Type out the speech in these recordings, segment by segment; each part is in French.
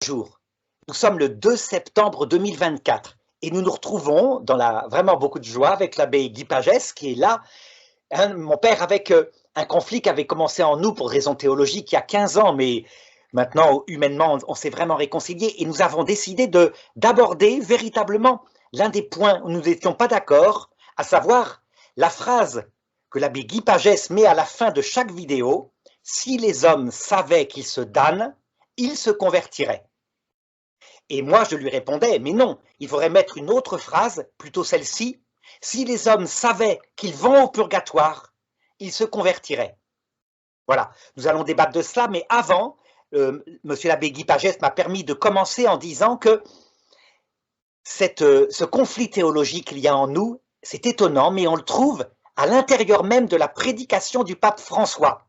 Bonjour, nous sommes le 2 septembre 2024 et nous nous retrouvons dans vraiment beaucoup de joie avec l'abbé Guy Pagès qui est là. Mon père, avec un conflit qui avait commencé en nous pour raison théologique il y a 15 ans, mais maintenant, humainement, on s'est vraiment réconcilié et nous avons décidé d'aborder véritablement l'un des points où nous n'étions pas d'accord, à savoir la phrase que l'abbé Guy Pagès met à la fin de chaque vidéo: « Si les hommes savaient qu'ils se damnent, ils se convertiraient ». Et moi, je lui répondais, mais non, il faudrait mettre une autre phrase, plutôt celle-ci: « Si les hommes savaient qu'ils vont au purgatoire, ils se convertiraient ». Voilà, nous allons débattre de cela, mais avant, monsieur l'abbé Guy Pagès m'a permis de commencer en disant que ce conflit théologique qu'il y a en nous, c'est étonnant, mais on le trouve à l'intérieur même de la prédication du pape François.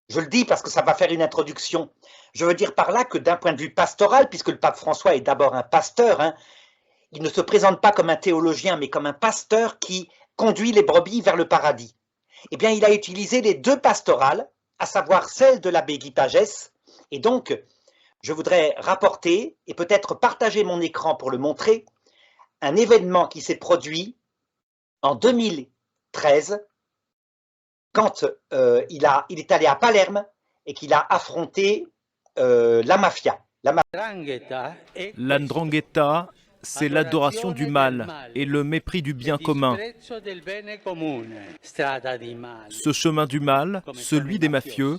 Je le dis parce que ça va faire une introduction. Je veux dire par là que d'un point de vue pastoral, puisque le pape François est d'abord un pasteur, il ne se présente pas comme un théologien, mais comme un pasteur qui conduit les brebis vers le paradis. Eh bien, il a utilisé les deux pastorales, à savoir celle de l'abbé Guy Pagès, et donc, je voudrais rapporter, et peut-être partager mon écran pour le montrer, un événement qui s'est produit en 2013, quand il est allé à Palerme et qu'il a affronté la mafia. La 'ndrangheta, c'est l'adoration du mal et le mépris du bien commun. Ce chemin du mal, celui des mafieux,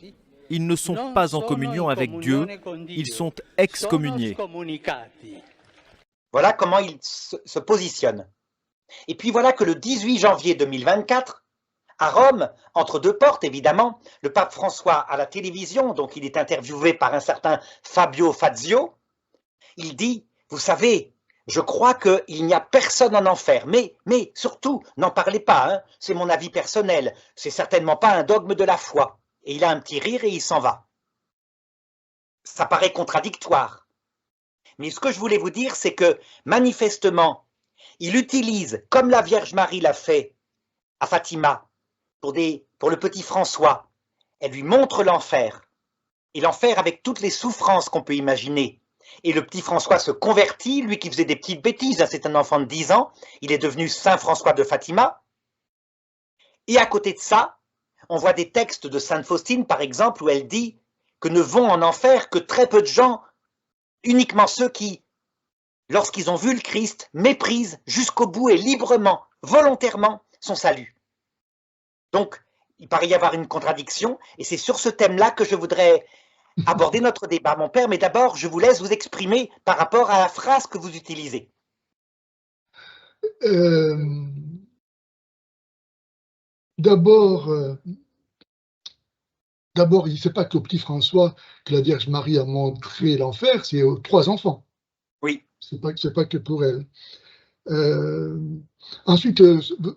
ils ne sont pas en communion avec Dieu, ils sont excommuniés. Voilà comment il se positionne. Et puis voilà que le 18 janvier 2024, à Rome, entre deux portes évidemment, le pape François à la télévision, donc il est interviewé par un certain Fabio Fazio, il dit: « Vous savez, je crois qu'il n'y a personne en enfer, mais surtout, n'en parlez pas, c'est mon avis personnel, c'est certainement pas un dogme de la foi. » Et il a un petit rire et il s'en va. Ça paraît contradictoire. Mais ce que je voulais vous dire, c'est que manifestement, il utilise, comme la Vierge Marie l'a fait à Fatima, pour le petit François, elle lui montre l'enfer, et l'enfer avec toutes les souffrances qu'on peut imaginer. Et le petit François se convertit, lui qui faisait des petites bêtises, c'est un enfant de 10 ans, il est devenu Saint François de Fatima. Et à côté de ça, on voit des textes de Sainte Faustine, par exemple, où elle dit que ne vont en enfer que très peu de gens, uniquement ceux qui, lorsqu'ils ont vu le Christ, méprisent jusqu'au bout et librement, volontairement, son salut. Donc, il paraît y avoir une contradiction, et c'est sur ce thème-là que je voudrais aborder notre débat, mon père, mais d'abord, je vous laisse vous exprimer par rapport à la phrase que vous utilisez. D'abord, il ne sait pas qu'au petit François que la Vierge Marie a montré l'enfer, c'est aux 3 enfants. Oui. C'est pas que pour elle. Ensuite,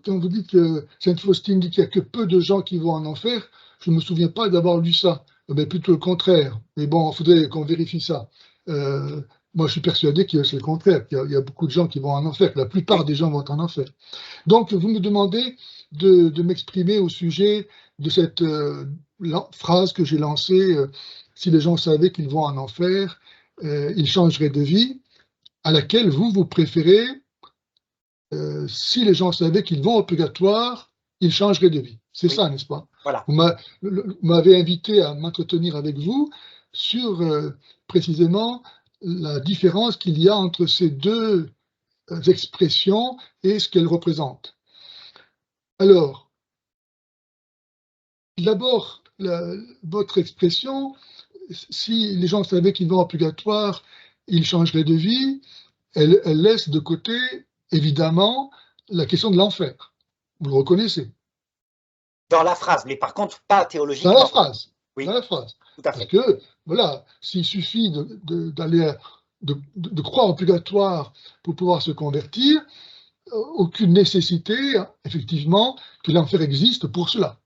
quand vous dites que Sainte Faustine dit qu'il n'y a que peu de gens qui vont en enfer, je ne me souviens pas d'avoir lu ça, mais plutôt le contraire. Mais bon, il faudrait qu'on vérifie ça. Moi, je suis persuadé que c'est le contraire, qu'il y a beaucoup de gens qui vont en enfer, que la plupart des gens vont en enfer. Donc, vous me demandez de m'exprimer au sujet de cette phrase que j'ai lancée, si les gens savaient qu'ils vont en enfer, ils changeraient de vie, à laquelle vous préférez, si les gens savaient qu'ils vont au purgatoire, ils changeraient de vie. C'est ça, n'est-ce pas? Voilà. Vous m'avez invité à m'entretenir avec vous sur précisément la différence qu'il y a entre ces deux expressions et ce qu'elles représentent. Alors, d'abord, votre expression, si les gens savaient qu'ils vont au purgatoire, ils changeraient de vie, elle laisse de côté, évidemment, la question de l'enfer. Vous le reconnaissez. Dans la phrase, mais par contre, pas théologiquement. Dans la phrase. Oui. Dans la phrase. Tout à fait. Parce que, voilà, s'il suffit de croire au purgatoire pour pouvoir se convertir, aucune nécessité, effectivement, que l'enfer existe pour cela.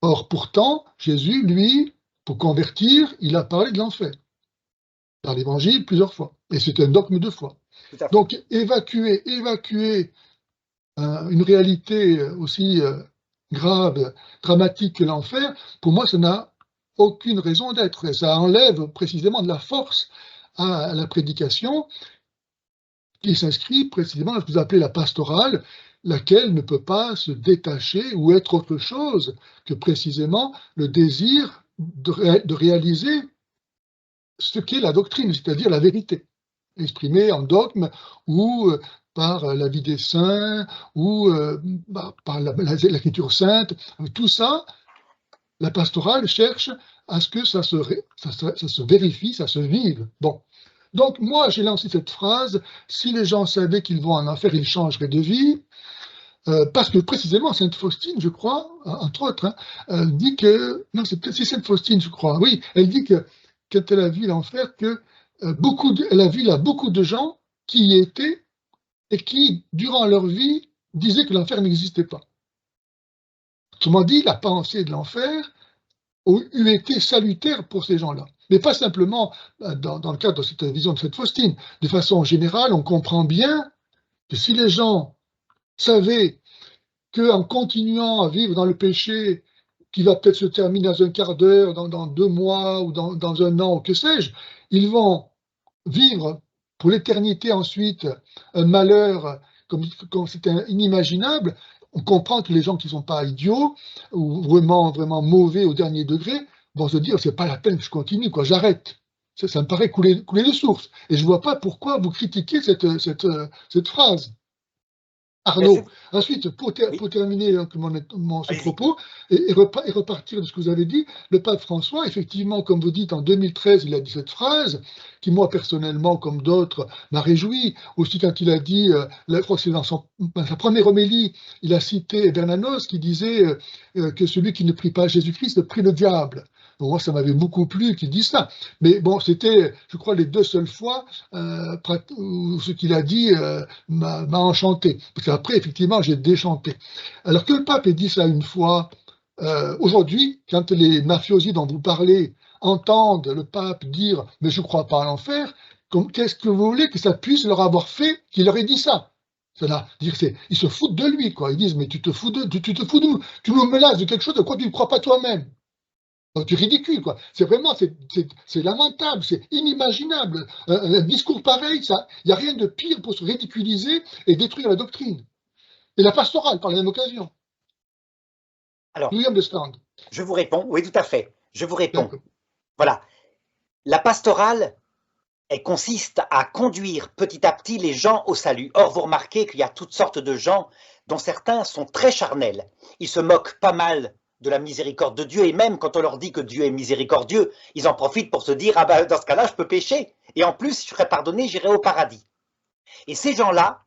Or, pourtant, Jésus, lui, pour convertir, il a parlé de l'enfer. Dans l'Évangile, plusieurs fois. Et c'est un dogme de foi. Donc, évacuer une réalité aussi grave, dramatique que l'enfer, pour moi, ça n'a aucune raison d'être. Et ça enlève précisément de la force à la prédication qui s'inscrit précisément dans ce que vous appelez la pastorale, laquelle ne peut pas se détacher ou être autre chose que précisément le désir de réaliser ce qu'est la doctrine, c'est-à-dire la vérité, exprimée en dogme ou par la vie des saints ou par l'écriture sainte. Tout ça, la pastorale cherche à ce que ça se vérifie, ça se vive. Bon. Donc moi, j'ai lancé cette phrase, si les gens savaient qu'ils vont en enfer, ils changeraient de vie. Parce que précisément, Sainte Faustine, je crois, entre autres, hein, dit que, non, c'est Sainte Faustine, je crois, oui, elle dit que quand elle a vu l'enfer, que elle a vu là beaucoup de gens qui y étaient et qui, durant leur vie, disaient que l'enfer n'existait pas. Autrement dit, la pensée de l'enfer eût été salutaire pour ces gens-là. Mais pas simplement dans le cadre de cette vision de Sainte Faustine. De façon générale, on comprend bien que si les gens savaient qu'en continuant à vivre dans le péché, qui va peut-être se terminer dans un quart d'heure, dans 2 mois ou dans 1 an, ou que sais-je, ils vont vivre pour l'éternité ensuite un malheur comme c'est inimaginable. On comprend que les gens qui ne sont pas idiots ou vraiment, vraiment mauvais au dernier degré vont se dire c'est pas la peine que je continue, quoi, j'arrête. Ça me paraît couler de source. Et je ne vois pas pourquoi vous critiquez cette phrase. Arnaud, ensuite, pour terminer ce propos et repartir de ce que vous avez dit, le pape François, effectivement, comme vous dites, en 2013, il a dit cette phrase, qui moi, personnellement, comme d'autres, m'a réjoui. Aussi, quand il a dit, je crois que c'est dans sa première homélie, il a cité Bernanos qui disait que celui qui ne prie pas Jésus-Christ prie le diable. Bon, moi, ça m'avait beaucoup plu qu'il dise ça. Mais bon, c'était, je crois, les 2 seules fois où ce qu'il a dit m'a enchanté. Parce qu'après, effectivement, j'ai déchanté. Alors que le pape ait dit ça une fois, aujourd'hui, quand les mafiosi dont vous parlez entendent le pape dire « mais je ne crois pas à l'enfer », qu'est-ce que vous voulez que ça puisse leur avoir fait qu'il leur ait dit ça? Ils se foutent de lui, quoi. Ils disent « mais tu te fous de nous, tu nous menaces de quelque chose de quoi tu ne crois pas toi-même ». C'est ridicule, quoi. C'est vraiment, c'est lamentable, c'est inimaginable. Un discours pareil, il n'y a rien de pire pour se ridiculiser et détruire la doctrine. Et la pastorale, par la même occasion. Alors, William de Stand. Je vous réponds, oui, tout à fait. Je vous réponds. Voilà. La pastorale, elle consiste à conduire petit à petit les gens au salut. Or, vous remarquez qu'il y a toutes sortes de gens dont certains sont très charnels. Ils se moquent pas mal de la miséricorde de Dieu, et même quand on leur dit que Dieu est miséricordieux, ils en profitent pour se dire « ah ben dans ce cas-là, je peux pécher, et en plus, je serai pardonné, j'irai au paradis ». Et ces gens-là,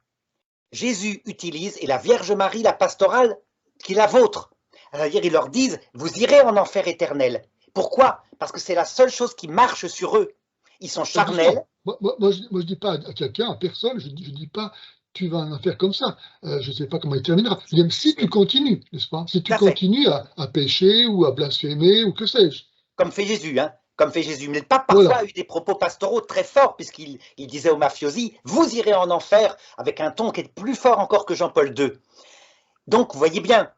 Jésus utilise, et la Vierge Marie, la pastorale, qui est la vôtre. C'est-à-dire, ils leur disent « vous irez en enfer éternel ». Pourquoi? Parce que c'est la seule chose qui marche sur eux. Ils sont charnels. Moi je ne dis pas à quelqu'un, à personne, je ne dis pas tu vas en faire comme ça. Je ne sais pas comment il terminera. Même si tu continues, n'est-ce pas? Si tu continues à pécher ou à blasphémer ou que sais-je. Comme fait Jésus, hein. Comme fait Jésus. Mais le pape parfois a eu des propos pastoraux très forts, puisqu'il disait aux mafiosi, vous irez en enfer, avec un ton qui est plus fort encore que Jean-Paul II. Donc, vous voyez bien,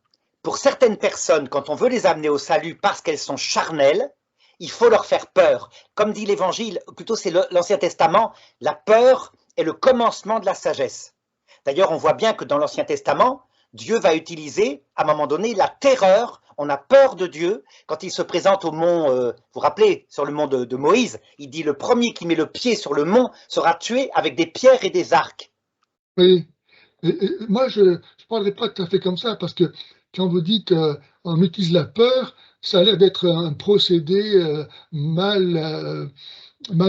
pour certaines personnes, quand on veut les amener au salut parce qu'elles sont charnelles, il faut leur faire peur. Comme dit l'Évangile, plutôt c'est l'Ancien Testament, la peur est le commencement de la sagesse. D'ailleurs, on voit bien que dans l'Ancien Testament, Dieu va utiliser, à un moment donné, la terreur. On a peur de Dieu. Quand il se présente au mont, vous vous rappelez, sur le mont de Moïse, il dit « le premier qui met le pied sur le mont sera tué avec des pierres et des arcs ». Oui. Moi, je ne parlerai pas tout à fait comme ça, parce que quand vous dites on utilise la peur, ça a l'air d'être un procédé mal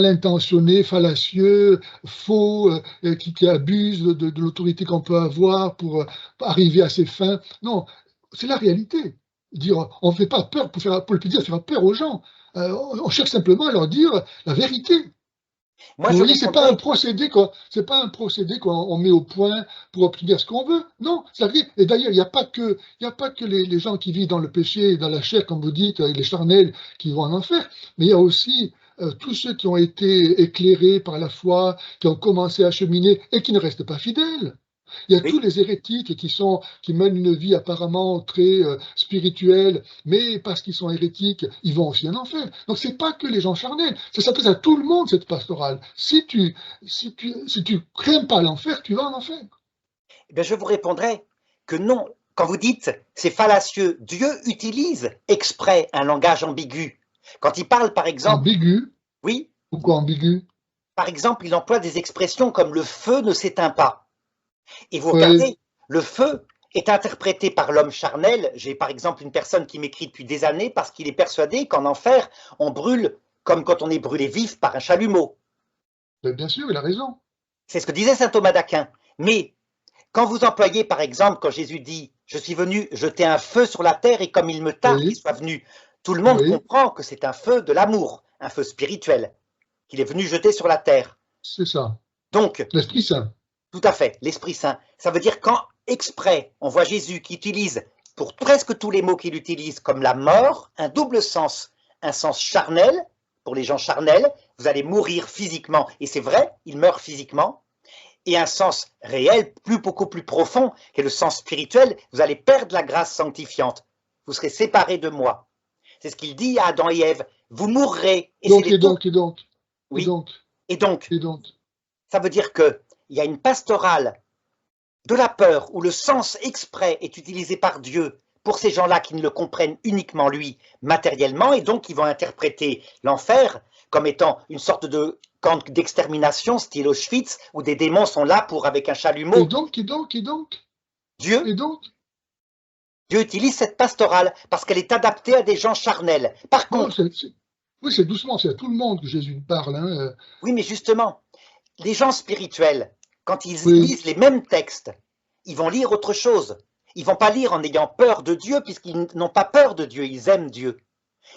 intentionné, fallacieux, faux, qui abuse de l'autorité qu'on peut avoir pour arriver à ses fins. Non, c'est la réalité. Dire, on ne fait pas peur pour le plaisir de faire peur aux gens. On cherche simplement à leur dire la vérité. Moi, vous voyez, c'est pas un procédé qu'on met au point pour obtenir ce qu'on veut. Non, ça arrive. Et d'ailleurs, il n'y a pas que les gens qui vivent dans le péché, dans la chair, comme vous dites, les charnels qui vont en enfer, mais il y a aussi tous ceux qui ont été éclairés par la foi, qui ont commencé à cheminer et qui ne restent pas fidèles. Il y a Oui. tous les hérétiques qui mènent une vie apparemment très spirituelle, mais parce qu'ils sont hérétiques, ils vont aussi en enfer. Donc c'est pas que les gens charnels, ça s'adresse à tout le monde cette pastorale. Si tu crains pas l'enfer, tu vas en enfer. Eh bien, je vous répondrai que non. Quand vous dites c'est fallacieux, Dieu utilise exprès un langage ambigu. Quand il parle, par exemple, Ambigu, oui, pourquoi ambigu? par exemple, il emploie des expressions comme le feu ne s'éteint pas. Et vous Oui, regardez, le feu est interprété par l'homme charnel. J'ai par exemple une personne qui m'écrit depuis des années parce qu'il est persuadé qu'en enfer, on brûle comme quand on est brûlé vif par un chalumeau. ben, bien sûr, il a raison. C'est ce que disait saint Thomas d'Aquin. Mais quand vous employez, par exemple, quand Jésus dit « Je suis venu jeter un feu sur la terre et comme il me tarde qu'il Oui, soit venu », tout le monde oui, comprend que c'est un feu de l'amour, un feu spirituel, qu'il est venu jeter sur la terre. c'est ça. Donc, L'Esprit Saint. tout à fait, l'Esprit Saint. Ça veut dire quand exprès, on voit Jésus qui utilise, pour presque tous les mots qu'il utilise, comme la mort, un double sens. Un sens charnel, pour les gens charnels, vous allez mourir physiquement, et c'est vrai, il meurt physiquement, et un sens réel, beaucoup plus profond, qui est le sens spirituel, vous allez perdre la grâce sanctifiante. Vous serez séparés de moi. C'est ce qu'il dit à Adam et Ève. Vous mourrez. Et Donc, c'est les et deux. donc, et donc, et Oui. donc, Et donc, et donc. ça veut dire qu'il y a une pastorale de la peur où le sens exprès est utilisé par Dieu pour ces gens-là qui ne le comprennent uniquement lui matériellement et donc qui vont interpréter l'enfer comme étant une sorte de camp d'extermination style Auschwitz où des démons sont là pour, avec un Et chalumeau, donc, et donc, et donc, Dieu, et donc. Dieu utilise cette pastorale parce qu'elle est adaptée à des gens charnels. Par Non, contre, oui, c'est doucement, c'est à tout le monde que Jésus parle. Hein. oui, mais justement, les gens spirituels, quand ils Oui, lisent les mêmes textes, ils vont lire autre chose. Ils vont pas lire en ayant peur de Dieu, puisqu'ils n'ont pas peur de Dieu, ils aiment Dieu.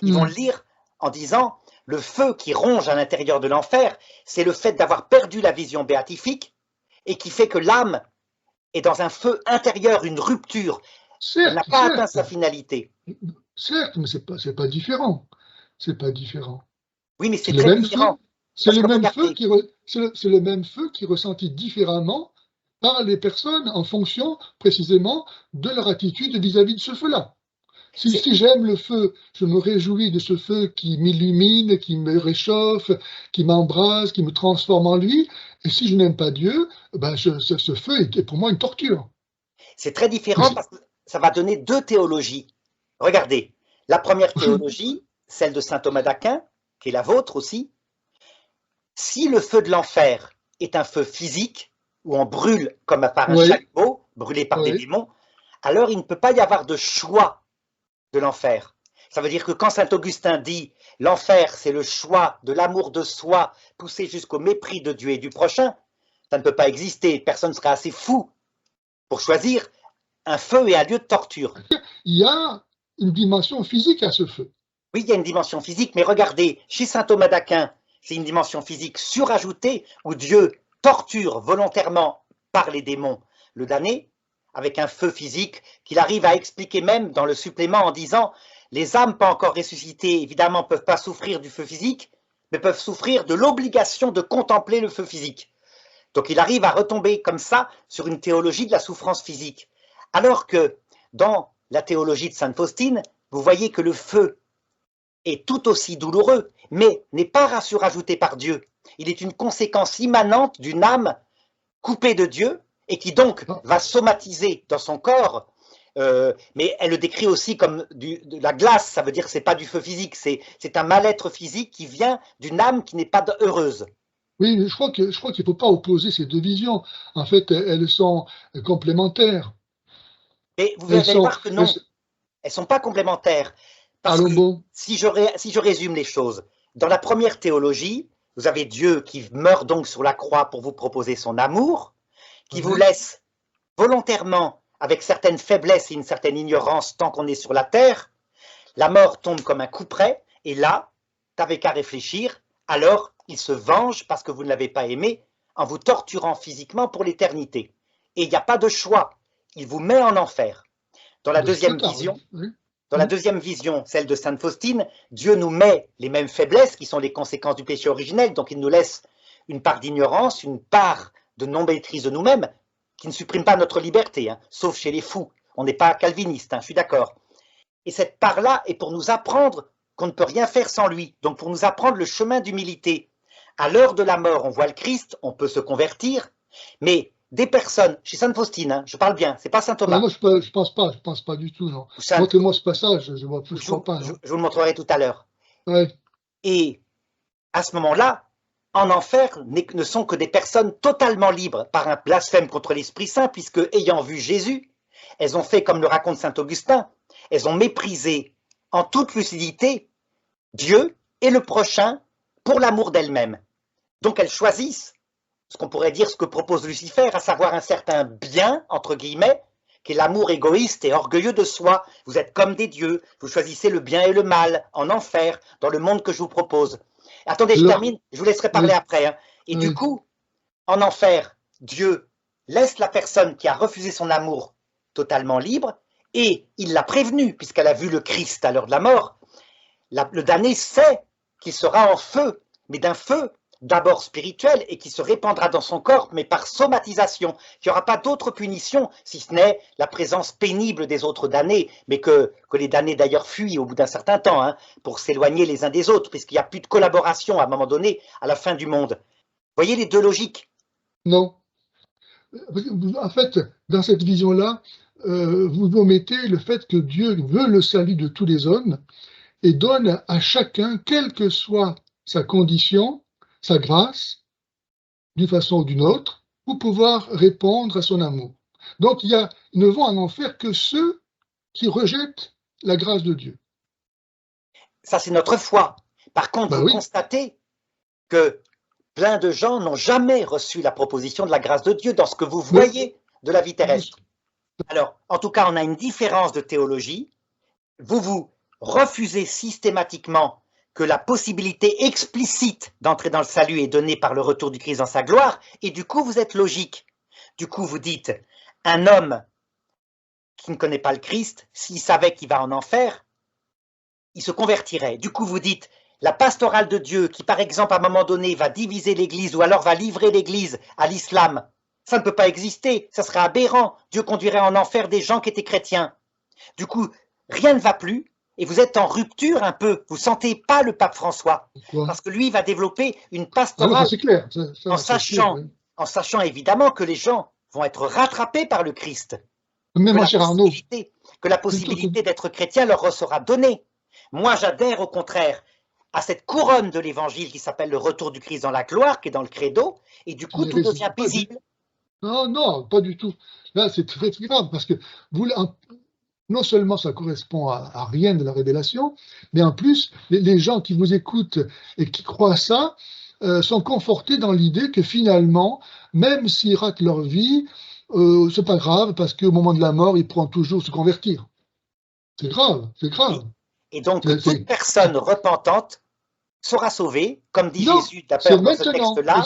Ils vont le lire en disant, le feu qui ronge à l'intérieur de l'enfer, c'est le fait d'avoir perdu la vision béatifique et qui fait que l'âme est dans un feu intérieur, une rupture. Elle n'a certes, pas atteint certes, sa finalité. certes, mais c'est pas différent. C'est pas différent. Oui, mais C'est c'est le très même feu. différent. Parce que regardez, C'est le même feu qui est ressenti différemment par les personnes en fonction précisément de leur attitude vis-à-vis de ce feu-là. Si j'aime le feu, je me réjouis de ce feu qui m'illumine, qui me réchauffe, qui m'embrase, qui me transforme en lui. Et si je n'aime pas Dieu, ben ce feu est pour moi une torture. c'est très différent parce que ça va donner deux théologies. Regardez, la première théologie, celle de saint Thomas d'Aquin, qui est la vôtre aussi, si le feu de l'enfer est un feu physique, où on brûle comme par un Oui, chalumeau, brûlé par des oui. démons, alors il ne peut pas y avoir de choix de l'enfer. Ça veut dire que quand saint Augustin dit l'enfer, c'est le choix de l'amour de soi poussé jusqu'au mépris de Dieu et du prochain, ça ne peut pas exister. Personne ne serait assez fou pour choisir un feu et un lieu de torture. Il y a une dimension physique à ce feu. Oui, il y a une dimension physique, mais regardez, chez saint Thomas d'Aquin, c'est une dimension physique surajoutée où Dieu torture volontairement par les démons le damné avec un feu physique qu'il arrive à expliquer même dans le supplément en disant les âmes pas encore ressuscitées, évidemment, ne peuvent pas souffrir du feu physique, mais peuvent souffrir de l'obligation de contempler le feu physique. Donc il arrive à retomber comme ça sur une théologie de la souffrance physique. Alors que dans la théologie de sainte Faustine, vous voyez que le feu est tout aussi douloureux, mais n'est pas surajouté par Dieu. Il est une conséquence immanente d'une âme coupée de Dieu et qui donc va somatiser dans son corps. Mais elle le décrit aussi comme de la glace, ça veut dire que ce n'est pas du feu physique, c'est un mal-être physique qui vient d'une âme qui n'est pas heureuse. Oui, mais je crois qu'il ne faut pas opposer ces deux visions. En fait, elles sont complémentaires. Et vous Elles allez sont, voir que non, elles ne sont pas complémentaires. Parce allons que bon. si je résume les choses, dans la première théologie, vous avez Dieu qui meurt donc sur la croix pour vous proposer son amour, qui vous laisse volontairement, avec certaines faiblesses et une certaine ignorance tant qu'on est sur la terre, la mort tombe comme un couperet, et là, tu n'avais qu'à réfléchir, alors il se venge parce que vous ne l'avez pas aimé en vous torturant physiquement pour l'éternité. Et il n'y a pas de choix, il vous met en enfer. Dans la deuxième vision, celle de sainte Faustine, Dieu nous met les mêmes faiblesses qui sont les conséquences du péché originel, donc il nous laisse une part d'ignorance, une part de non-maîtrise de nous-mêmes, qui ne supprime pas notre liberté, hein, sauf chez les fous. On n'est pas calviniste, hein, je suis d'accord. Et cette part-là est pour nous apprendre qu'on ne peut rien faire sans lui, donc pour nous apprendre le chemin d'humilité. À l'heure de la mort, on voit le Christ, on peut se convertir, mais des personnes, chez Sainte Faustine, hein, je parle bien, c'est pas Saint Thomas. Non, moi, je pense pas du tout, non. Montrez-moi ce passage, je crois pas. Je vous le montrerai tout à l'heure. Ouais. Et à ce moment-là, en enfer ne sont que des personnes totalement libres par un blasphème contre l'Esprit Saint, puisque, ayant vu Jésus, elles ont fait comme le raconte saint Augustin, elles ont méprisé en toute lucidité Dieu et le prochain pour l'amour d'elles-mêmes. Donc elles choisissent ce qu'on pourrait dire ce que propose Lucifer, à savoir un certain bien, entre guillemets, qui est l'amour égoïste et orgueilleux de soi. Vous êtes comme des dieux, vous choisissez le bien et le mal en enfer, dans le monde que je vous propose. Attendez, je termine, je vous laisserai parler après. Hein. Et du coup, en enfer, Dieu laisse la personne qui a refusé son amour totalement libre, et il l'a prévenue, puisqu'elle a vu le Christ à l'heure de la mort. Le damné sait qu'il sera en feu, mais d'un feu d'abord spirituel et qui se répandra dans son corps, mais par somatisation, qu'il n'y aura pas d'autre punition, si ce n'est la présence pénible des autres damnés, mais que les damnés d'ailleurs fuient au bout d'un certain temps, hein, pour s'éloigner les uns des autres, puisqu'il n'y a plus de collaboration à un moment donné, à la fin du monde. Vous voyez les deux logiques? Non. En fait, dans cette vision-là, vous omettez le fait que Dieu veut le salut de tous les hommes et donne à chacun, quelle que soit sa condition, sa grâce, d'une façon ou d'une autre, pour pouvoir répondre à son amour. Donc, ils ne vont en enfer que ceux qui rejettent la grâce de Dieu. Ça, c'est notre foi. Par contre, vous constatez que plein de gens n'ont jamais reçu la proposition de la grâce de Dieu dans ce que vous voyez de la vie terrestre. Alors, en tout cas, on a une différence de théologie. Vous refusez systématiquement que la possibilité explicite d'entrer dans le salut est donnée par le retour du Christ dans sa gloire, et du coup, vous êtes logique. Du coup, vous dites, un homme qui ne connaît pas le Christ, s'il savait qu'il va en enfer, il se convertirait. Du coup, vous dites, la pastorale de Dieu, qui par exemple, à un moment donné, va diviser l'Église, ou alors va livrer l'Église à l'islam, ça ne peut pas exister, ça serait aberrant. Dieu conduirait en enfer des gens qui étaient chrétiens. Du coup, rien ne va plus, et vous êtes en rupture un peu. Vous ne sentez pas le pape François. Pourquoi? Parce que lui va développer une pastorale clair. en sachant évidemment que les gens vont être rattrapés par le Christ. Mais mon cher Arnaud, que la possibilité d'être chrétien leur sera donnée. Moi, j'adhère au contraire à cette couronne de l'évangile qui s'appelle le retour du Christ dans la gloire, qui est dans le credo, et du coup, tout devient paisible. Non, pas du tout. Là, c'est très, très grave, parce que non seulement ça correspond à rien de la révélation, mais en plus, les gens qui vous écoutent et qui croient ça sont confortés dans l'idée que finalement, même s'ils ratent leur vie, c'est pas grave, parce qu'au moment de la mort, ils pourront toujours se convertir. C'est grave, c'est grave. Et donc, toute personne repentante sera sauvée, comme dit Jésus, d'après ce texte-là.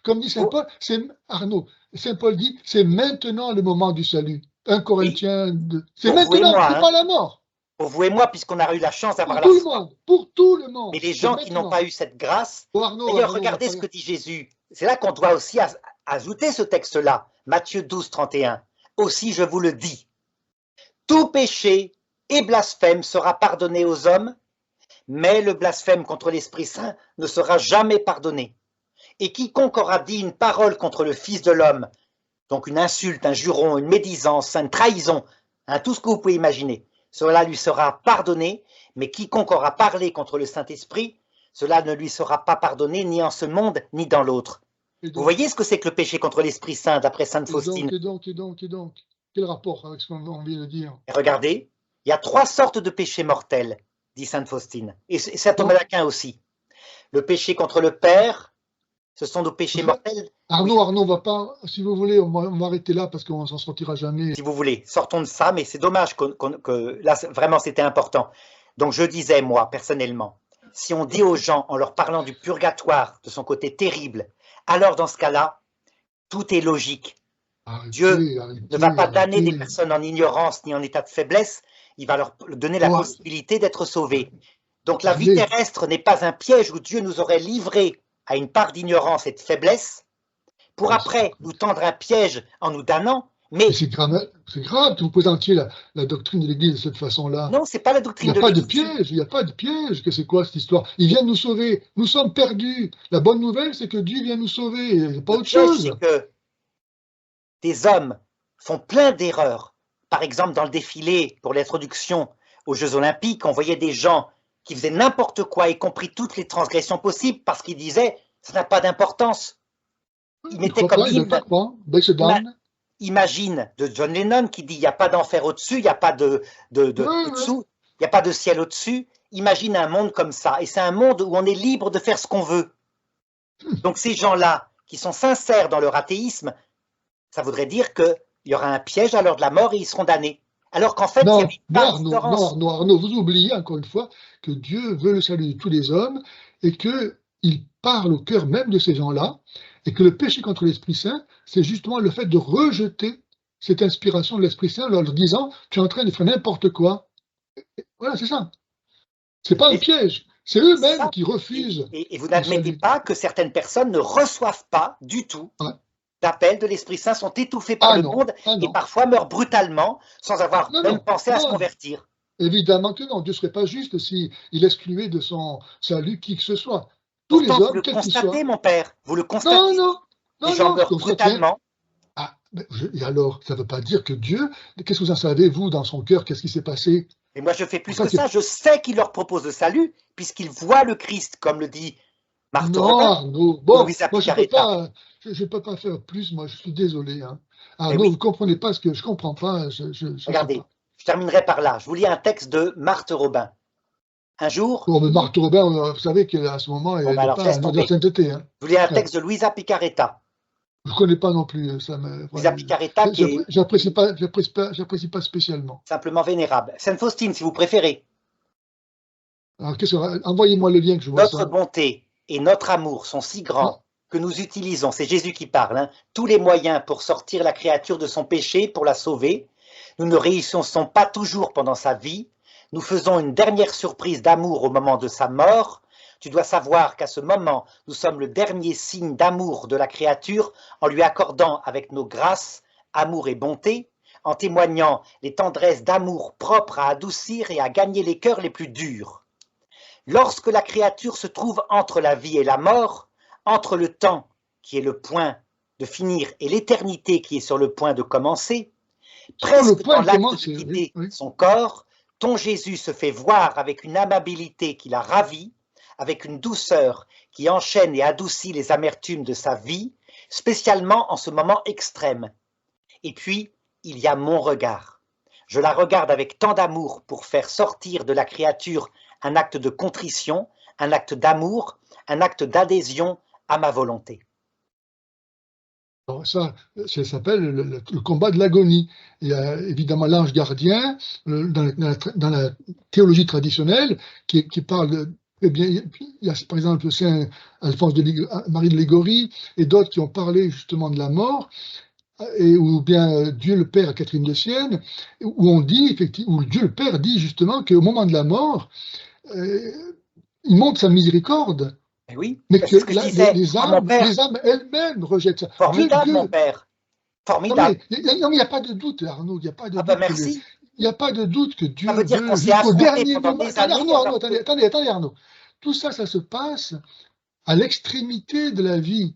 Comme dit Saint Paul, Saint Paul dit, c'est maintenant le moment du salut. 1 Corinthiens 2. C'est maintenant, c'est pas la mort. Pour vous et moi, puisqu'on a eu la chance d'avoir la foi. Pour tout le monde. Mais les gens qui n'ont pas eu cette grâce, d'ailleurs, regardez ce que dit Jésus. C'est là qu'on doit aussi ajouter ce texte-là, Matthieu 12, 31. Aussi, je vous le dis, tout péché et blasphème sera pardonné aux hommes, mais le blasphème contre l'Esprit Saint ne sera jamais pardonné. Et quiconque aura dit une parole contre le Fils de l'homme, donc une insulte, un juron, une médisance, une trahison, tout ce que vous pouvez imaginer, cela lui sera pardonné, mais quiconque aura parlé contre le Saint-Esprit, cela ne lui sera pas pardonné ni en ce monde, ni dans l'autre. Vous voyez ce que c'est que le péché contre l'Esprit Saint, d'après Sainte Faustine? Et donc, quel rapport avec ce qu'on vient de dire? Et regardez, il y a 3 sortes de péchés mortels, dit Sainte Faustine, et saint Thomas d'Aquin aussi. Le péché contre le Père, ce sont nos péchés mortels. Arnaud, on va pas, si vous voulez, on va arrêter là parce qu'on s'en sortira jamais. Si vous voulez, sortons de ça, mais c'est dommage que là, vraiment, c'était important. Donc, je disais, moi, personnellement, si on dit aux gens, en leur parlant du purgatoire, de son côté terrible, alors dans ce cas-là, tout est logique. Dieu ne va pas damner des personnes en ignorance ni en état de faiblesse, il va leur donner la possibilité d'être sauvés. Donc, la vie terrestre n'est pas un piège où Dieu nous aurait livrés à une part d'ignorance et de faiblesse pour après nous tendre un piège en nous damnant. Mais c'est grave que vous présentiez la doctrine de l'Église de cette façon-là. non, c'est pas la Il doctrine n'y a de pas de l'Église. piège, il n'y a pas de piège. Que c'est quoi cette histoire? Il vient nous sauver. Nous sommes perdus. La bonne nouvelle, c'est que Dieu vient nous sauver. Il n'y a pas Le autre piège, chose. c'est que des hommes font plein d'erreurs. Par exemple, dans le défilé pour l'introduction aux Jeux Olympiques, on voyait des gens qui faisaient n'importe quoi, y compris toutes les transgressions possibles, parce qu'ils disaient ça n'a pas d'importance. Ils n'étaient comme Imagine de John Lennon qui dit il n'y a pas d'enfer au-dessus, il n'y a pas de dessous, il n'y a pas de ciel au-dessus. Imagine un monde comme ça. Et c'est un monde où on est libre de faire ce qu'on veut. Donc ces gens-là qui sont sincères dans leur athéisme, ça voudrait dire qu'il y aura un piège à l'heure de la mort et ils seront damnés. Alors qu'en fait, il y avait pas de différence. Arnaud, vous oubliez encore une fois que Dieu veut le salut de tous les hommes et qu'il parle au cœur même de ces gens-là et que le péché contre l'Esprit Saint, c'est justement le fait de rejeter cette inspiration de l'Esprit Saint en leur disant « tu es en train de faire n'importe quoi ». Voilà, c'est ça. C'est pas un piège. C'est eux-mêmes qui refusent. Et vous n'admettez pas que certaines personnes ne reçoivent pas du tout d'appel de l'Esprit Saint, sont étouffées par le monde et parfois meurent brutalement sans avoir même pensé à se convertir. Évidemment que non. Dieu ne serait pas juste s'il excluait de son salut qui que ce soit. Tous les hommes, vous le constatez, mon père. Vous le constatez. Les gens meurent brutalement. Et alors, ça ne veut pas dire que Dieu, qu'est-ce que vous en savez, vous, dans son cœur, qu'est-ce qui s'est passé? Et moi, je fais plus que ça. Je sais qu'il leur propose le salut, puisqu'ils voient le Christ, comme le dit Marthe Robin. Bon, moi, je ne peux pas faire plus, moi, je suis désolé. Hein. Arnaud, vous ne comprenez pas ce que je ne comprends pas. Regardez, je terminerai par là. Je vous lis un texte de Marthe Robin. Un jour... Bon, mais Marthe Robin, vous savez qu'à ce moment, elle n'est pas dans la sainteté. Hein. Je vous lis un texte de Luisa Picaretta. Je ne connais pas non plus. Luisa Picaretta qui est... J'apprécie pas spécialement. Simplement vénérable. Sainte Faustine, si vous préférez. Alors, envoyez-moi le lien que je vois ça. Notre bonté et notre amour sont si grands que nous utilisons, c'est Jésus qui parle, hein, tous les moyens pour sortir la créature de son péché, pour la sauver. Nous ne réussissons pas toujours pendant sa vie. Nous faisons une dernière surprise d'amour au moment de sa mort. Tu dois savoir qu'à ce moment, nous sommes le dernier signe d'amour de la créature en lui accordant avec nos grâces, amour et bonté, en témoignant les tendresses d'amour propres à adoucir et à gagner les cœurs les plus durs. Lorsque la créature se trouve entre la vie et la mort, entre le temps qui est le point de finir et l'éternité qui est sur le point de commencer, presque dans l'acte de quitter son corps, ton Jésus se fait voir avec une amabilité qui la ravit, avec une douceur qui enchaîne et adoucit les amertumes de sa vie, spécialement en ce moment extrême. Et puis, il y a mon regard. Je la regarde avec tant d'amour pour faire sortir de la créature un acte de contrition, un acte d'amour, un acte d'adhésion à ma volonté. Alors ça s'appelle le combat de l'agonie. Il y a évidemment l'ange gardien dans la théologie traditionnelle qui parle eh bien, il y a par exemple Saint Alphonse Marie de Légorie et d'autres qui ont parlé justement de la mort, ou bien Dieu le Père à Catherine de Sienne, où on dit effectivement, où Dieu le Père dit justement qu'au moment de la mort, il montre sa miséricorde. Oui, mais que les âmes elles-mêmes rejettent ça. Formidable, mon père. Formidable. Non, il n'y a pas de doute, Arnaud. Il n'y a pas de doute. Merci. Il n'y a pas de doute que Dieu veut dire veut qu'on s'est jusqu'au affronté dernier pendant moment. des années. Attendez, Arnaud. Tout ça, ça se passe à l'extrémité de la vie.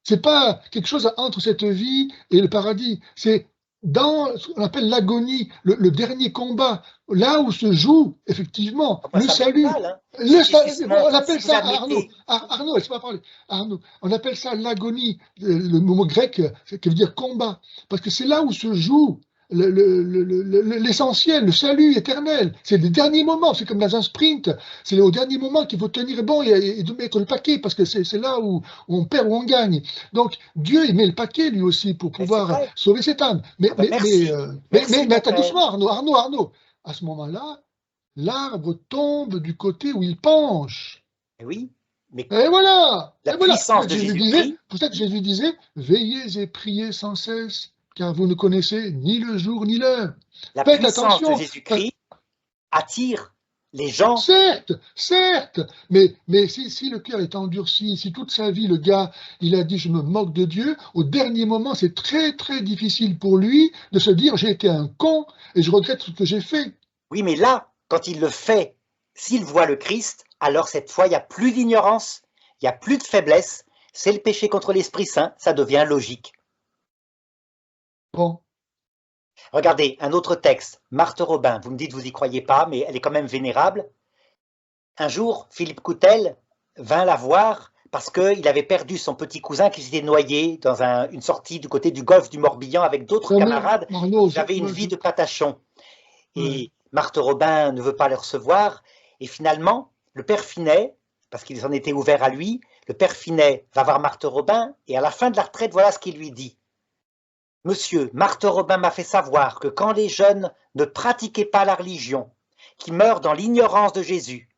C'est pas quelque chose entre cette vie et le paradis. C'est dans ce qu'on appelle l'agonie, le dernier combat, là où se joue effectivement le salut. On appelle ça, Arnaud, laisse-moi parler. Arnaud, on appelle ça l'agonie, le mot grec qui veut dire combat, parce que c'est là où se joue l'essentiel, le salut éternel. C'est les derniers moments, c'est comme dans un sprint, c'est au dernier moment qu'il faut tenir bon et mettre le paquet, parce que c'est là où on perd ou on gagne. Donc Dieu, il met le paquet lui aussi pour pouvoir sauver cette âme. Mais attends doucement, Arnaud. À ce moment-là, l'arbre tombe du côté où il penche. Oui. Mais et voilà. La puissance de Jésus-Christ. Pour ça que Jésus disait, veillez et priez sans cesse, car vous ne connaissez ni le jour ni l'heure. La puissance de Jésus-Christ attire les gens... Certes, mais si le cœur est endurci, si toute sa vie, le gars, il a dit « je me moque de Dieu », au dernier moment, c'est très, très difficile pour lui de se dire « j'ai été un con et je regrette ce que j'ai fait ». Oui, mais là, quand il le fait, s'il voit le Christ, alors cette fois, il n'y a plus d'ignorance, il n'y a plus de faiblesse, c'est le péché contre l'Esprit Saint, ça devient logique. Bon. Regardez, un autre texte, Marthe Robin, vous me dites vous y croyez pas, mais elle est quand même vénérable. Un jour, Philippe Coutel vint la voir parce qu'il avait perdu son petit cousin qui s'était noyé dans une sortie du côté du golfe du Morbihan avec d'autres camarades. Ils avaient une vie de patachon. Et Marthe Robin ne veut pas le recevoir. Et finalement, le père Finet, parce qu'ils en étaient ouverts à lui, le père Finet va voir Marthe Robin et à la fin de la retraite, voilà ce qu'il lui dit. Monsieur, Marthe Robin m'a fait savoir que quand les jeunes ne pratiquaient pas la religion, qui meurent dans l'ignorance de Jésus,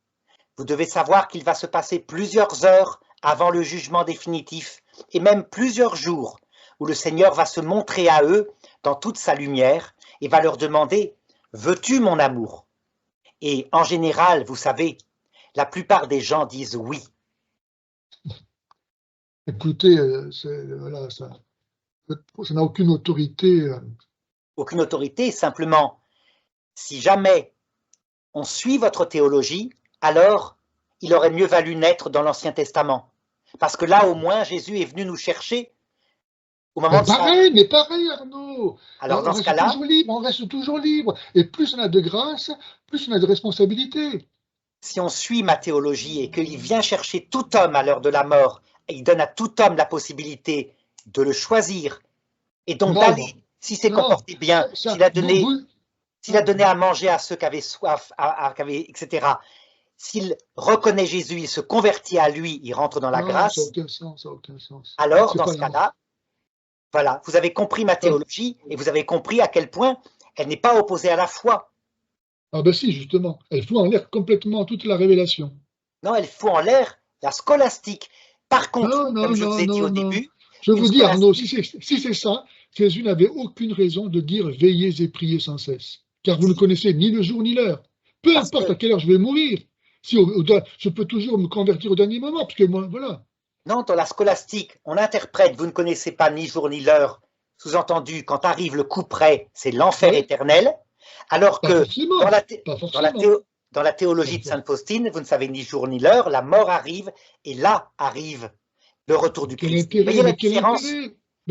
vous devez savoir qu'il va se passer plusieurs heures avant le jugement définitif, et même plusieurs jours, où le Seigneur va se montrer à eux dans toute sa lumière, et va leur demander « Veux-tu mon amour ?» Et en général, vous savez, la plupart des gens disent oui. Écoutez, voilà, ça n'a aucune autorité. Aucune autorité, simplement, si jamais on suit votre théologie, alors il aurait mieux valu naître dans l'Ancien Testament. Parce que là, au moins, Jésus est venu nous chercher au moment de Mais pareil, Arnaud. Alors, dans ce cas-là, on reste toujours libre. Et plus on a de grâce, plus on a de responsabilité. Si on suit ma théologie et qu'il vient chercher tout homme à l'heure de la mort, et il donne à tout homme la possibilité de le choisir, et donc d'aller, s'il s'est comporté bien, s'il a donné à manger à ceux qui avaient soif, etc., s'il reconnaît Jésus, il se convertit à lui, il rentre dans la grâce, ça n'a aucun sens. Alors, dans ce cas-là, voilà, vous avez compris ma théologie et vous avez compris à quel point elle n'est pas opposée à la foi. Ah ben si, justement, elle fout en l'air complètement toute la révélation. Non, elle fout en l'air la scolastique. Par contre, comme je vous ai dit au début... Je vous dis, Arnaud, si c'est ça, Jésus n'avait aucune raison de dire « veillez et priez sans cesse », car vous ne connaissez ni le jour ni l'heure. Peu importe à quelle heure je vais mourir, je peux toujours me convertir au dernier moment, parce que moi, voilà. Non, dans la scolastique, on interprète « vous ne connaissez pas ni jour ni l'heure », sous-entendu, quand arrive le coup près, c'est l'enfer éternel, alors que dans la théologie de Sainte Faustine, vous ne savez ni jour ni l'heure, la mort arrive, et là arrive le retour du Christ. Vous voyez la différence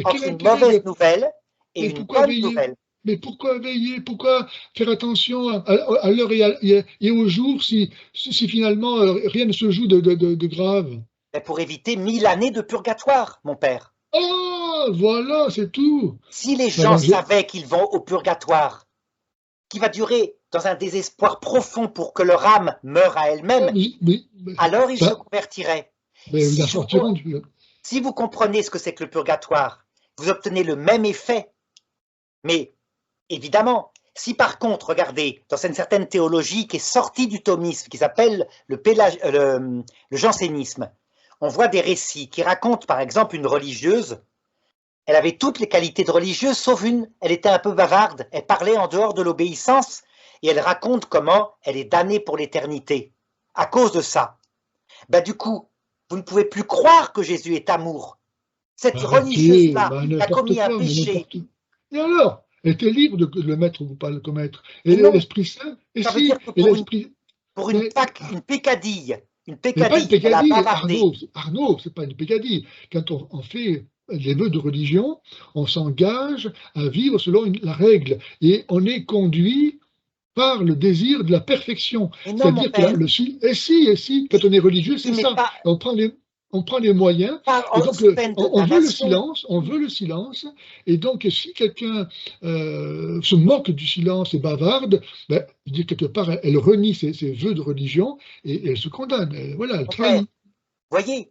entre une mauvaise nouvelle et une bonne nouvelle. Mais pourquoi veiller? Pourquoi faire attention à l'heure et au jour si finalement rien ne se joue de grave? Pour éviter 1000 années de purgatoire, mon père. Oh, voilà, c'est tout. Si les gens savaient qu'ils vont au purgatoire, qui va durer dans un désespoir profond pour que leur âme meure à elle-même, alors ils se convertiraient. Si vous comprenez ce que c'est que le purgatoire, vous obtenez le même effet. Mais évidemment, si par contre, regardez, dans une certaine théologie qui est sortie du thomisme, qui s'appelle le jansénisme, on voit des récits qui racontent par exemple une religieuse, elle avait toutes les qualités de religieuse sauf une, elle était un peu bavarde, elle parlait en dehors de l'obéissance et elle raconte comment elle est damnée pour l'éternité à cause de ça. Ben, du coup, vous ne pouvez plus croire que Jésus est amour. Cette religieuse-là a commis un péché. Et alors, elle était libre de le mettre ou pas le commettre. Et l'Esprit Saint, ça veut dire que pour une pécadille, elle a bavardé. Arnaud, c'est pas une pécadille. Quand on fait les vœux de religion, on s'engage à vivre selon la règle. Et on est conduit par le désir de la perfection. C'est-à-dire que quand on est religieux, c'est ça. On prend les moyens, et donc on veut le silence, et donc si quelqu'un se moque du silence et bavarde, ben, quelque part, elle renie ses vœux de religion, et elle se condamne, elle trahit. Voyez,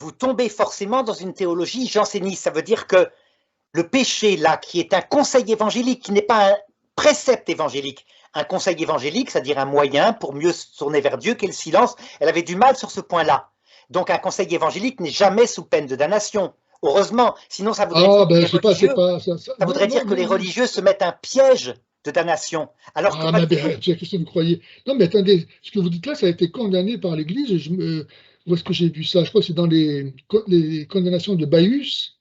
vous tombez forcément dans une théologie janséniste, ça veut dire que le péché, là, qui est un conseil évangélique, qui n'est pas un précepte évangélique, un conseil évangélique, c'est-à-dire un moyen pour mieux se tourner vers Dieu, qu'est le silence, elle avait du mal sur ce point-là. Donc un conseil évangélique n'est jamais sous peine de damnation. Heureusement, sinon ça voudrait dire que les religieux se mettent un piège de damnation. Alors que Ah, pas mais du tout. qu'est-ce que vous croyez? Non, mais attendez, ce que vous dites là, ça a été condamné par l'Église. Où est-ce que j'ai vu ça? Je crois que c'est dans les condamnations de Baius.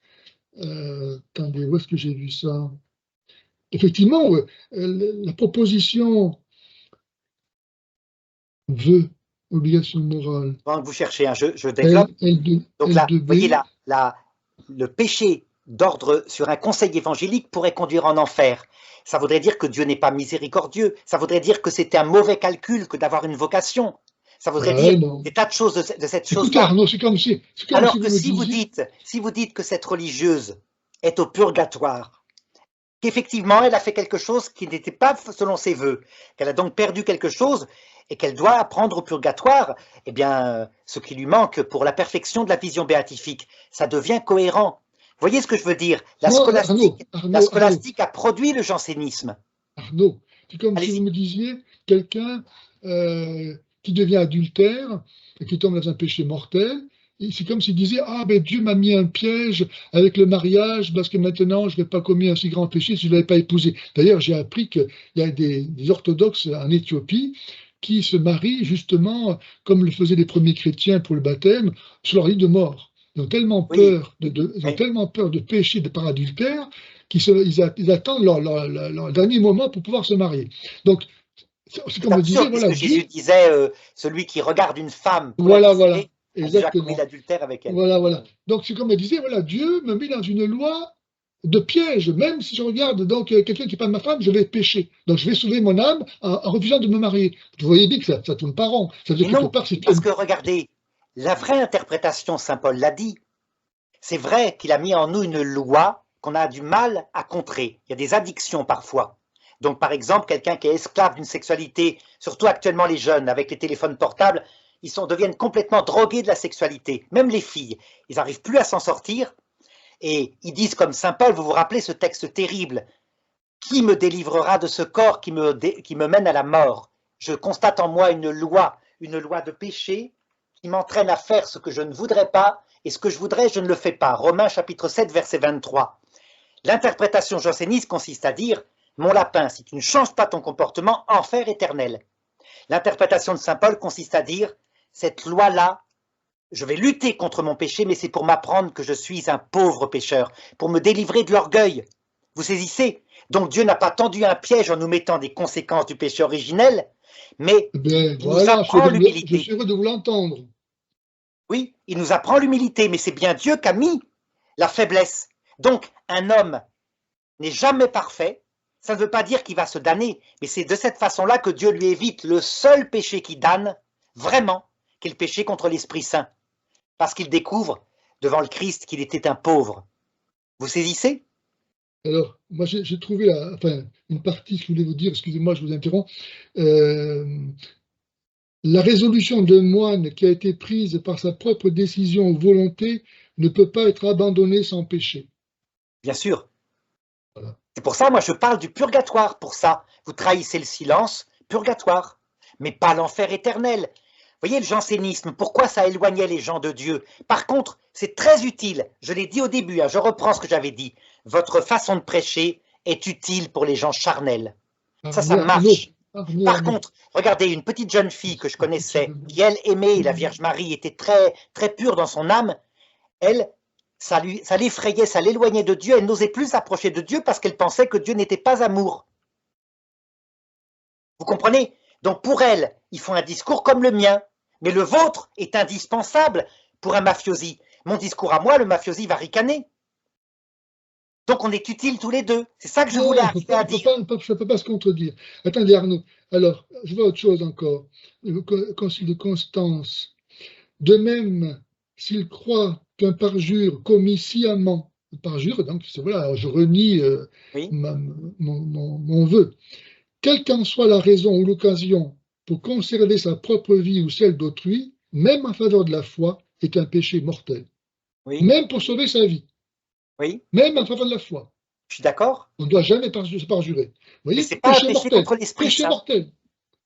Attendez, où est-ce que j'ai vu ça? Effectivement, la proposition veut obligation morale. Pendant que vous cherchez, je développe. Donc là, vous voyez là, le péché d'ordre sur un conseil évangélique pourrait conduire en enfer. Ça voudrait dire que Dieu n'est pas miséricordieux. Ça voudrait dire que c'était un mauvais calcul que d'avoir une vocation. Ça voudrait dire des tas de choses de cette chose-là. Arnaud, c'est comme si alors que si vous dites que cette religieuse est au purgatoire, qu'effectivement elle a fait quelque chose qui n'était pas selon ses voeux, qu'elle a donc perdu quelque chose et qu'elle doit apprendre au purgatoire, eh bien, ce qui lui manque pour la perfection de la vision béatifique, ça devient cohérent. Vous voyez ce que je veux dire? La scolastique a produit le jansénisme. Arnaud, c'est comme si vous me disiez quelqu'un qui devient adultère et qui tombe dans un péché mortel. C'est comme s'il disait, ah ben Dieu m'a mis un piège avec le mariage parce que maintenant je n'aurais pas commis un si grand péché si je ne l'avais pas épousé. D'ailleurs, j'ai appris qu'il y a des orthodoxes en Éthiopie qui se marient justement comme le faisaient les premiers chrétiens pour le baptême, sur leur lit de mort. Ils ont tellement peur tellement peur de pécher par adultère qu'ils attendent leur dernier moment pour pouvoir se marier. Donc, c'est comme disait, voilà, Jésus disait, celui qui regarde une femme pour voilà, a déjà commis l'adultère avec elle. Voilà. Donc c'est comme elle disait, voilà, Dieu me met dans une loi de piège. Même si je regarde donc quelqu'un qui n'est pas ma femme, je vais pécher. Donc je vais sauver mon âme en refusant de me marier. Vous voyez bien que ça ne tourne pas rond. Ça veut dire quelque part, parce que regardez, la vraie interprétation, Saint Paul l'a dit, c'est vrai qu'il a mis en nous une loi qu'on a du mal à contrer. Il y a des addictions parfois. Donc par exemple, quelqu'un qui est esclave d'une sexualité, surtout actuellement les jeunes avec les téléphones portables, deviennent complètement drogués de la sexualité. Même les filles, ils n'arrivent plus à s'en sortir. Et ils disent comme Saint Paul, vous vous rappelez ce texte terrible, « Qui me délivrera de ce corps qui me mène à la mort ?» Je constate en moi une loi de péché qui m'entraîne à faire ce que je ne voudrais pas, et ce que je voudrais, je ne le fais pas. Romains chapitre 7, verset 23. L'interprétation janséniste consiste à dire « Mon lapin, si tu ne changes pas ton comportement, enfer éternel. » L'interprétation de Saint Paul consiste à dire « Cette loi-là, je vais lutter contre mon péché, mais c'est pour m'apprendre que je suis un pauvre pécheur, pour me délivrer de l'orgueil. » Vous saisissez? Donc Dieu n'a pas tendu un piège en nous mettant des conséquences du péché originel, mais il nous apprend l'humilité. Je suis heureux de vous l'entendre. Oui, il nous apprend l'humilité, mais c'est bien Dieu qui a mis la faiblesse. Donc un homme n'est jamais parfait. Ça ne veut pas dire qu'il va se damner, mais c'est de cette façon-là que Dieu lui évite le seul péché qui damne, vraiment, qui est le péché contre l'Esprit Saint. Parce qu'il découvre devant le Christ qu'il était un pauvre. Vous saisissez? Alors, moi j'ai trouvé une partie, je voulais vous dire, excusez-moi, je vous interromps. La résolution d'un moine qui a été prise par sa propre décision ou volonté ne peut pas être abandonnée sans péché. Bien sûr. Voilà. C'est pour ça, moi, je parle du purgatoire. Pour ça, vous trahissez le silence, purgatoire, mais pas l'enfer éternel. Vous voyez le jansénisme, pourquoi ça éloignait les gens de Dieu? Par contre, c'est très utile. Je l'ai dit au début, je reprends ce que j'avais dit. Votre façon de prêcher est utile pour les gens charnels. Ça marche. Par contre, regardez, une petite jeune fille que je connaissais, qui elle aimait la Vierge Marie, était très, très pure dans son âme, elle, ça l'effrayait, ça l'éloignait de Dieu, elle n'osait plus s'approcher de Dieu parce qu'elle pensait que Dieu n'était pas amour. Vous comprenez? Donc pour elle, il faut un discours comme le mien, mais le vôtre est indispensable pour un mafiosi. Mon discours à moi, le mafiosi va ricaner. Donc on est utiles tous les deux. C'est ça que je voulais arriver à dire. Ça ne peut pas se contredire. Attendez Arnaud, alors je vois autre chose encore. Le concile de Constance. De même, s'il croit qu'un parjure commis sciemment, parjure, donc voilà, je renie mon vœu, quelle qu'en soit la raison ou l'occasion pour conserver sa propre vie ou celle d'autrui, même en faveur de la foi, est un péché mortel. Oui. Même pour sauver sa vie. Oui. Même en faveur de la foi. Je suis d'accord. On ne doit jamais se parjurer. Vous voyez, mais ce n'est pas un péché contre l'Esprit Saint. Mortel.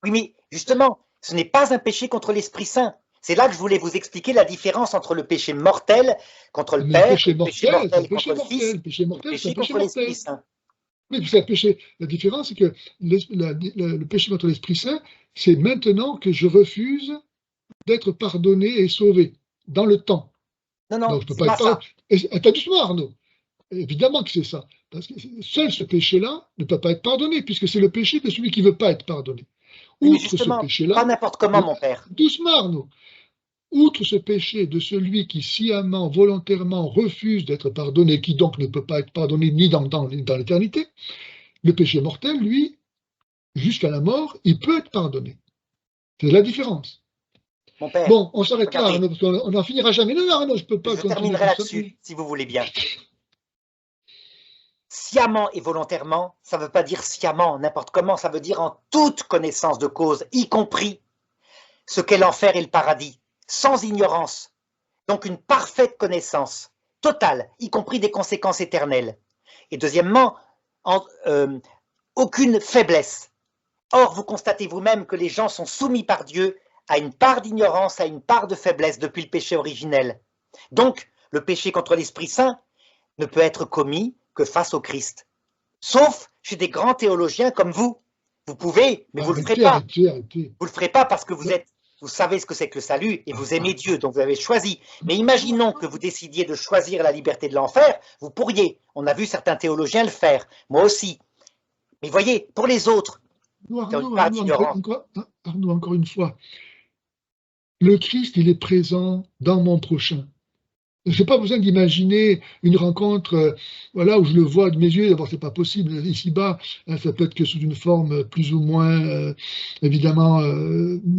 Oui, mais justement, ce n'est pas un péché contre l'Esprit Saint. C'est là que je voulais vous expliquer la différence entre le péché mortel contre le Père, le péché mortel contre le Fils, le péché contre l'Esprit Saint. Oui, c'est un péché. La différence, c'est que le péché contre l'Esprit Saint, c'est maintenant que je refuse d'être pardonné et sauvé, dans le temps. Non, non, Donc, je ne peux c'est pas pas être pardonné. ça. Attends doucement, Arnaud. Évidemment que c'est ça. Parce que seul ce péché-là ne peut pas être pardonné, puisque c'est le péché de celui qui ne veut pas être pardonné. Oui, mais Outre ce justement, pas péché-là, n'importe comment, mon père. doucement, Arnaud. Outre ce péché de celui qui sciemment, volontairement refuse d'être pardonné, qui donc ne peut pas être pardonné ni dans l'éternité, le péché mortel, lui, jusqu'à la mort, il peut être pardonné. C'est la différence. Mon père, Bon, on s'arrête là, regardez, Arnaud, parce qu'on n'en finira jamais. Non, non, Arnaud, je ne peux pas je continuer terminerai comme ça. là-dessus, si vous voulez bien. Sciemment et volontairement, ça ne veut pas dire sciemment, n'importe comment, ça veut dire en toute connaissance de cause, y compris ce qu'est l'enfer et le paradis, sans ignorance. Donc une parfaite connaissance, totale, y compris des conséquences éternelles. Et deuxièmement, aucune faiblesse. Or, vous constatez vous-même que les gens sont soumis par Dieu à une part d'ignorance, à une part de faiblesse depuis le péché originel. Donc, le péché contre l'Esprit Saint ne peut être commis que face au Christ. Sauf chez des grands théologiens comme vous. Vous pouvez, mais vous ne le ferez pas. Arrêtez. Vous ne le ferez pas parce que vous savez ce que c'est que le salut et vous aimez Dieu, donc vous avez choisi. Mais imaginons que vous décidiez de choisir la liberté de l'enfer, vous pourriez. On a vu certains théologiens le faire, moi aussi. Mais voyez, pour les autres, Arnaud, encore une fois, le Christ, il est présent dans mon prochain. Je n'ai pas besoin d'imaginer une rencontre voilà, où je le vois de mes yeux. D'abord, ce n'est pas possible. Ici-bas, ça peut être que sous une forme plus ou moins, évidemment,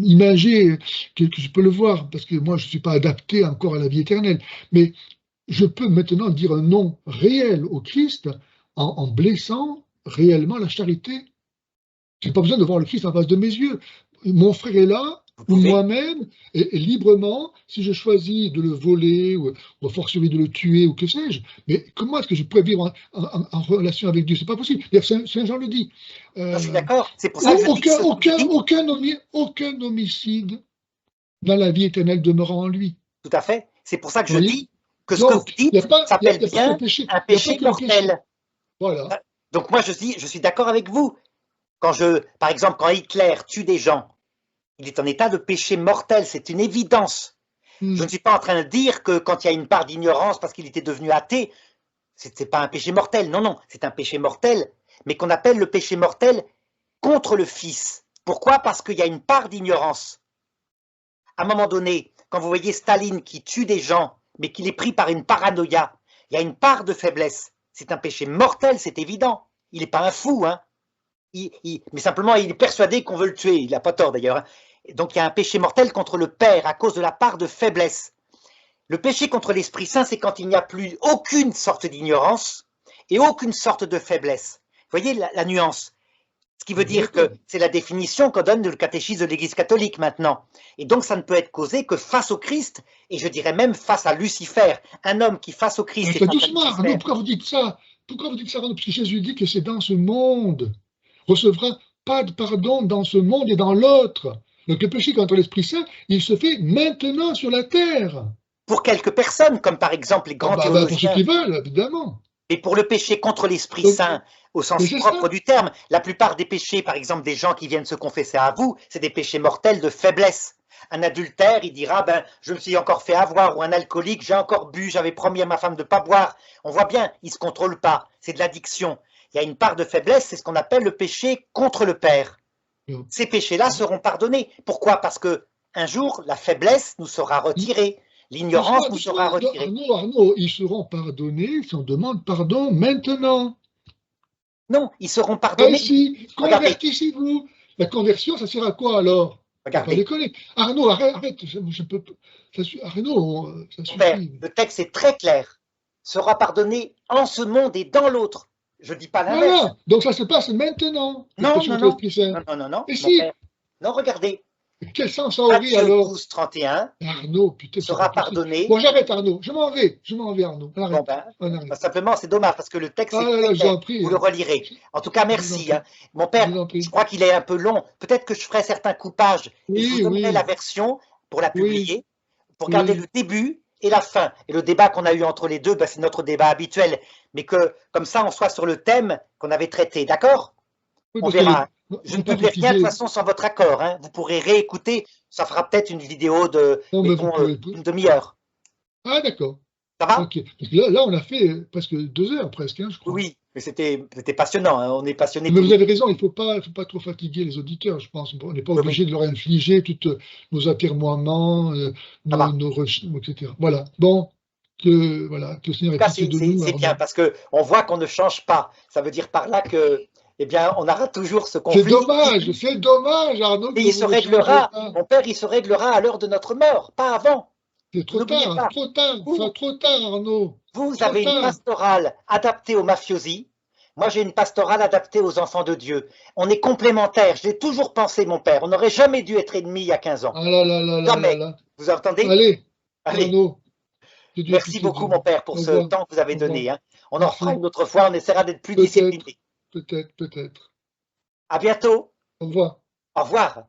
imagée, que je peux le voir, parce que moi, je ne suis pas adapté encore à la vie éternelle. Mais je peux maintenant dire un nom réel au Christ en blessant réellement la charité. Je n'ai pas besoin de voir le Christ en face de mes yeux. Mon frère est là, ou moi-même, et librement, si je choisis de le voler, ou a fortiori de le tuer, ou que sais-je, mais comment est-ce que je pourrais vivre en relation avec Dieu? C'est pas possible. Saint Jean le dit. Je suis d'accord, c'est pour ça que je dis aucun homicide dans la vie éternelle demeurant en lui. Tout à fait. C'est pour ça que je dis que ce que vous dites s'appelle bien un péché mortel. Voilà. Donc moi, je suis d'accord avec vous. Par exemple, quand Hitler tue des gens, il est en état de péché mortel, c'est une évidence. Je ne suis pas en train de dire que quand il y a une part d'ignorance parce qu'il était devenu athée, c'est pas un péché mortel. Non, non, c'est un péché mortel, mais qu'on appelle le péché mortel contre le Fils. Pourquoi? Parce qu'il y a une part d'ignorance. À un moment donné, quand vous voyez Staline qui tue des gens, mais qu'il est pris par une paranoïa, il y a une part de faiblesse. C'est un péché mortel, c'est évident. Il n'est pas un fou, hein. Mais simplement, il est persuadé qu'on veut le tuer. Il n'a pas tort d'ailleurs. Donc il y a un péché mortel contre le Père à cause de la part de faiblesse. Le péché contre l'Esprit Saint, c'est quand il n'y a plus aucune sorte d'ignorance et aucune sorte de faiblesse. Vous voyez la nuance? Ce qui veut dire que c'est la définition qu'on donne le catéchisme de l'Église catholique maintenant. Et donc ça ne peut être causé que face au Christ, et je dirais même face à Lucifer. Un homme qui face au Christ... Doucement, Arnaud, pourquoi vous dites ça? Pourquoi vous dites ça, Arnaud? Parce que Jésus dit que c'est dans ce monde. Recevra pas de pardon dans ce monde et dans l'autre. Donc le péché contre l'Esprit Saint, il se fait maintenant sur la terre. Pour quelques personnes, comme par exemple les grands théologiens. Pour ceux qui veulent, évidemment. Et pour le péché contre l'Esprit Saint, au sens propre du terme, la plupart des péchés, par exemple des gens qui viennent se confesser à vous, c'est des péchés mortels de faiblesse. Un adultère, il dira, je me suis encore fait avoir, ou un alcoolique, j'ai encore bu, j'avais promis à ma femme de ne pas boire. On voit bien, il ne se contrôle pas, c'est de l'addiction. Il y a une part de faiblesse, c'est ce qu'on appelle le péché contre le Père. Ces péchés-là seront pardonnés. Pourquoi? Parce que un jour, la faiblesse nous sera retirée, l'ignorance nous sera retirée. Arnaud, ils seront pardonnés si on demande pardon maintenant. Non, ils seront pardonnés. Si, convertissez-vous. La conversion, ça sert à quoi alors? Regardez. Pas déconner. Arnaud, arrête. Je peux. Arnaud, ça suffit. Le texte est très clair. Sera pardonné en ce monde et dans l'autre. Je ne dis pas l'inverse. Voilà, donc ça se passe maintenant. Non. Et si? Non, regardez. Quel sens ça aurait alors? 12, 31 Arnaud, putain, sera pardonné. Bon, j'arrête Arnaud, je m'en vais Arnaud. Simplement, c'est dommage parce que le texte est très clair. Vous le relirez. En tout cas, merci. Mon père, je crois qu'il est un peu long. Peut-être que je ferai certains coupages et je vous donnerai la version pour la publier, pour garder le début et la fin. Et le débat qu'on a eu entre les deux, ben, c'est notre débat habituel, mais que comme ça, on soit sur le thème qu'on avait traité, d'accord? Oui, On parce que verra. Je on ne n'est pas publie rien de toute fatigué. façon sans votre accord, hein. Vous pourrez réécouter, ça fera peut-être une vidéo de, Non, mais vous mettons, pouvez. une demi-heure. Ah, d'accord. Ça va? Ok. Parce que là, on a fait presque 2 heures, presque, hein, je crois. Oui, mais c'était passionnant, hein. On est passionnés Mais tous vous les avez raison, il faut pas trop fatiguer les auditeurs, je pense. On n'est pas deux. Oui, obligé de leur infliger tous nos atermoiements, ça va. nos recherches, etc. Voilà. Bon, voilà, que le Seigneur En ait tout cas, pitié de nous, c'est bien Arnaud. parce qu'on voit qu'on ne change pas. Ça veut dire par là que, eh bien, on aura toujours ce conflit C'est dommage, Arnaud, et que il vous se ne changez réglera, pas. mon père, il se réglera à l'heure de notre mort, pas avant. C'est N'oubliez pas, trop tard, enfin vous, trop tard, Arnaud. vous Trop avez une tard. pastorale adaptée aux mafiosi. Moi, j'ai une pastorale adaptée aux enfants de Dieu. On est complémentaires. Je l'ai toujours pensé, mon père. On n'aurait jamais dû être ennemis il y a 15 ans. Ah là là là là là Jamais. là. Vous entendez? Allez, Allez. Arnaud, que Dieu ait Merci pitié de beaucoup, mon nous. père, pour Au ce revoir, temps que vous avez au revoir. donné, hein. On en refera Merci. une autre fois. On essaiera d'être plus Peut-être, discipliné. peut-être, peut-être. À bientôt. Au revoir. Au revoir.